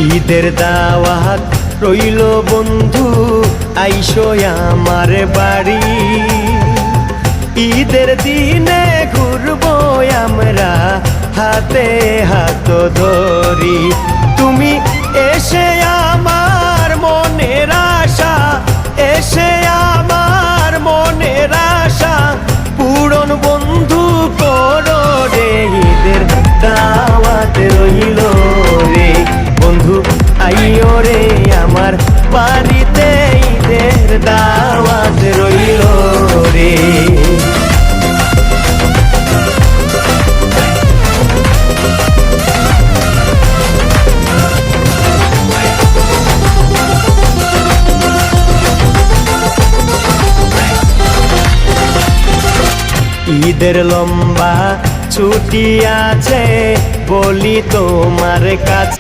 ঈদের দাওয়াত রইল বন্ধু, আইসো আমার বাড়ি। ঈদের দিনে ঘুরবো আমরা হাতে হাত ধরি। তুমি এসে আমার মনের আশা, এসে আমার মনের আশা পূরণ বন্ধু করো রে। ঈদের দাওয়াত রইল রে বন্ধু, আইও রে আমার বাড়িতে। ঈদের দাওয়াত রইল রে। ঈদের লম্বা ছুটি আছে বলি তোমার কাছে,